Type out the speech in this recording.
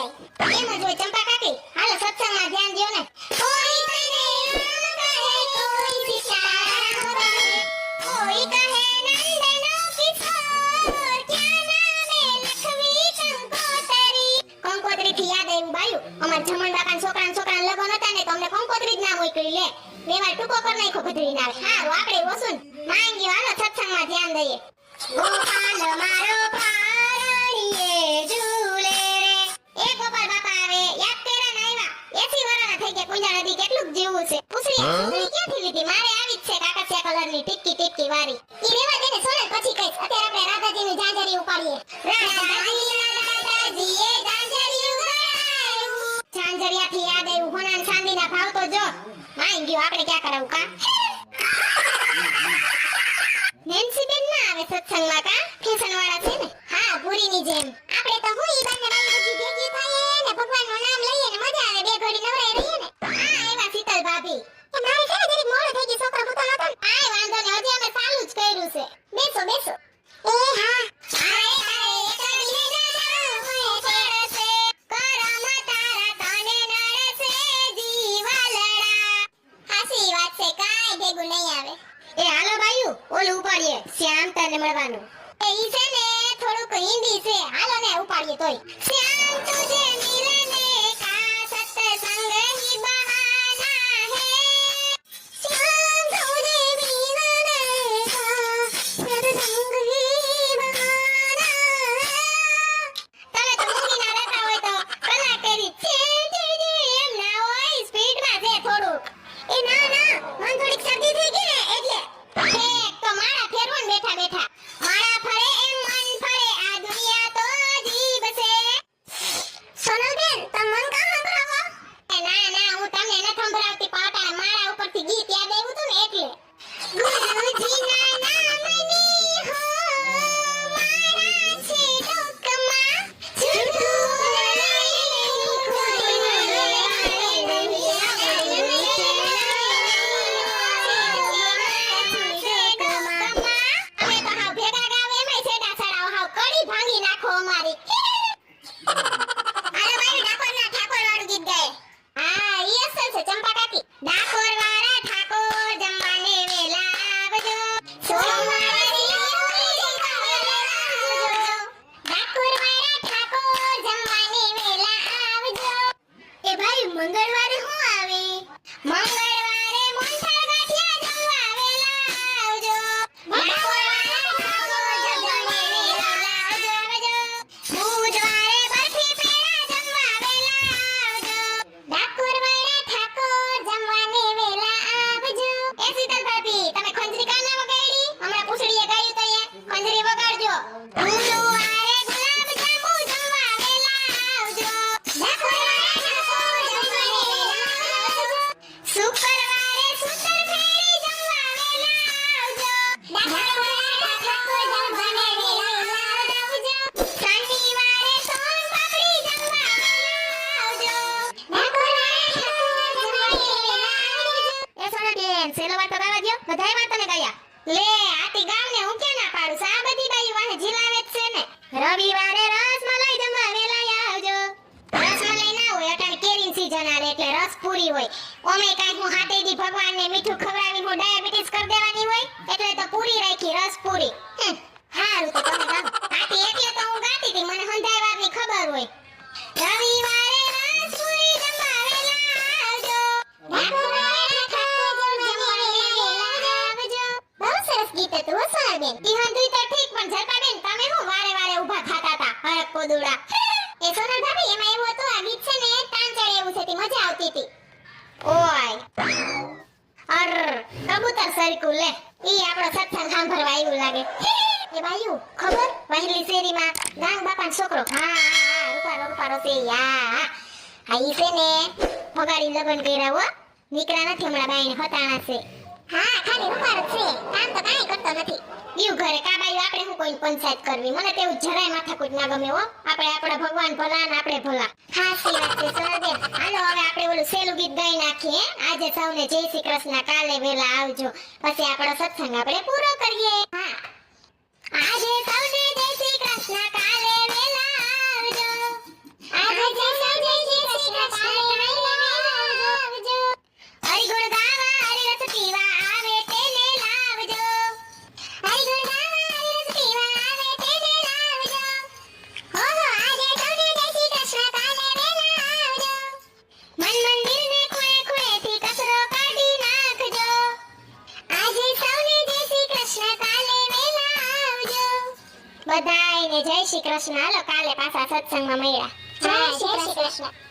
જાય. એમ જ હોય ચંપા કાકી. હાલો સત્સંગમાં ધ્યાન દ્યો ને. કોઈ તને રામ કહે, કોઈ સીતારામ કહે, કોઈ કહે નંદનો કિશોર, ક્યાં નામે લખવી કંકોતરી. કંકોતરી થી યાદ આવ્યું બાયું, અમાર જમણ બાપાના છોકરાના લગન હતા ને તો અમને કંકોતરી જ નામ મોકલી લે. વેવાર ટૂંકો કર નાખ્યો ભદ્રી નામ. હારું આપણે ઓસુન માંગી હાલો સત્સંગમાં ધ્યાન દઈએ. ગોપાલ મારો પારણીએ ઝૂલે રે. એ ગોપાલ બાપા આવે યાદ કર્યા ને આવ્યા. 80 વર્ષના થઈ ગયા. કુંજા નદી કેટલું જીવું છે. પૂછરી ક્યાંથી લીધી? મારે આવી જ છે કાકસિયા કલરની ટીકી વાળી. ઈ રેવા દે ને સોનલ પછી કઈશ. અત્યારે આપણે રાધાજીની ઝાંઝરી ઉપાડીએ. રાધાજીએ ઝાંઝરી ઉપાડ્યું. ઝાંઝરિયાથી યાદ આવ્યું હોના ચાંદીના ભાવ તો જો. માંગ ગયો આપણે ક્યાં કરાવું કા? નેન્સી બેન ના આવે સત્સંગમાં કા? ફેશન વાળા છે ને. હા ભૂરીની જેમ. આપણે તો હું ઈ બંને બાઈ બધી ભેગી થાય ને ભગવાનનું નામ લઈએ ને મજા આવે. બે ઘડી નવરાઈ રહીએ ને. હા એવા શીતલ ભાભી. એ મારે છે ને જરીક મોડું થઈ ગયું છોકરો ભૂતો નતો. આય વાંધો ને હજી અમે ચાલુ જ કર્યું છે. બેસો બેસો. એ હા. ઓલું ઉપાડીએ શ્યામ તને મળવાનું. એ ઈ છે ને થોડુંક હિન્દી છે. હાલો ને ઉપાડીએ તોય. શ્યામ તુજે મિલને કા સત્સંગ હી બહાના હે. શ્યામ તુજે મિલને કા સત્સંગ હી બહાના હે. તમે તો મૂકી ના રહેતા હોય તો કલા કરી એમ ના હોય. સ્પીડમાં છે થોડુંક. એ ના મને થોડીક શરદી થઈ ગઈ ને એટલે. તો મારા ફેરવો ને બેઠા બેઠા. મારા ફરે એમ મન ફરે. આ દુનિયા તો જીબ છે. સોનલબેન તમ મન કા સંભળાવો? ના હું તમને ન સંભળાવતી. પાટા મારા ઉપરથી ગીત યાદ આવ્યું તું ને એટલે. ગુરુજીના નામની હો મારા છે લોકમાં જૂઠું મંગળવારે હું આવે? મંગળવારે મૂંગફળ ગાંઠિયા જમવા વેલા આવજો. મંગળવારે ઠાકોર જમવા વેલા આવજો. બુધવારે બરફી પેડા જમવા વેલા આવજો. ડાકોરવાળા ઠાકોર જમવાને વેલા આવજો. એ શીતલ ભાભી તમે ખંજરી કા ના વગાડી? હમણાં પૂછડીએ ગાયું તો યાર ખંજરી વગાડજો. ગુરુવારે ગુલાબ જાંબુ જમવા વેલા આવજો. શુક્રવારે સૂતર ફેરી જમવા વેલા આવજો. શનિવારે સોન પાપડી જમવા વેલા આવજો. એ સોનાબેન સેલો વાતો ગાવા દ્યો. બધાય વાતો ને ગાયા. લે આતી ગામને હું ક્યાં ના પાડું? આ બધી બાઈ વાહે જીલાવે જ છે ને. રવિવારે રસમલાઈ જમવા વેલા આવજો. રસમલાઈ ના હોય અટાણે કેરીની સીઝન આવે એટલે રસ પૂરી હોય. ઓમે કાંઈ હું હાથે દી ભગવાનને મીઠું ખવડાવી હું ડાયાબિટીસ કરી દેવાની હોય એટલે તો પૂરી રાખી રસ પૂરી. હારું તો તમે ગાઓ. આથી એટલે તો હું ગાતી હતી. મને હંધાય વારની ખબર હોય. રવિવારે રસ પૂરી જમવા વેલા આવજો. ડાકોરવાળા ઠાકોર જમવા વેલા આવજો. બહુ સરસ ગીત હતું હો સોનાબેન. ઈ હંધુય તો ઠીક પણ જલપાબેન તમે હું વારે ઊભા થાતા તા હરક કોદુડા. એ સોનલ ભાભી એમાં એવું હતું આ ગીત છે ને તાન ચડે એવું છે તે મજા આવતી હતી. ઓય અર કબૂતર સરકુ લે. ઈ આપણો સત્સંગ સાંભળવા આવ્યું લાગે. એ બાયુ ખબર વહેલી શેરીમાં ગાંગ બાપાનો છોકરો. હા રૂપારો છે યા. આ ઈ છે ને ભગાડી લગન કર્યા હો. નીકળા નથી હમણાં બાઈને હતાણા છે. હા ખાલી રૂપારો છે. કામ તો કાંઈ કરતો નથી. ઈવ ઘરે કાબાયું આપણે હું કોઈ પંચાયત કરવી? મને તેવું જરાય માથાકૂટ ના ગમે હો. આપણે આપણા ભગવાન ભલા ને આપણે ભલા. હાસી વાત છે સોનાબેન. હાલો હવે આપણે ઓલું સેલું ગીત ગાઈ નાખીએ. આજે સૌને જય શ્રી કૃષ્ણ. કાલે વેલા આવજો. પછી આપણો સત્સંગ આપણે પૂરો કરીએ. હા આજે સૌને જય શ્રી કૃષ્ણ. કાલે વેલા આવજો. આજે જય બધાયને જય શ્રી કૃષ્ણ. હાલો કાલે પાછા સત્સંગમાં મળ્યા. જય શ્રી કૃષ્ણ.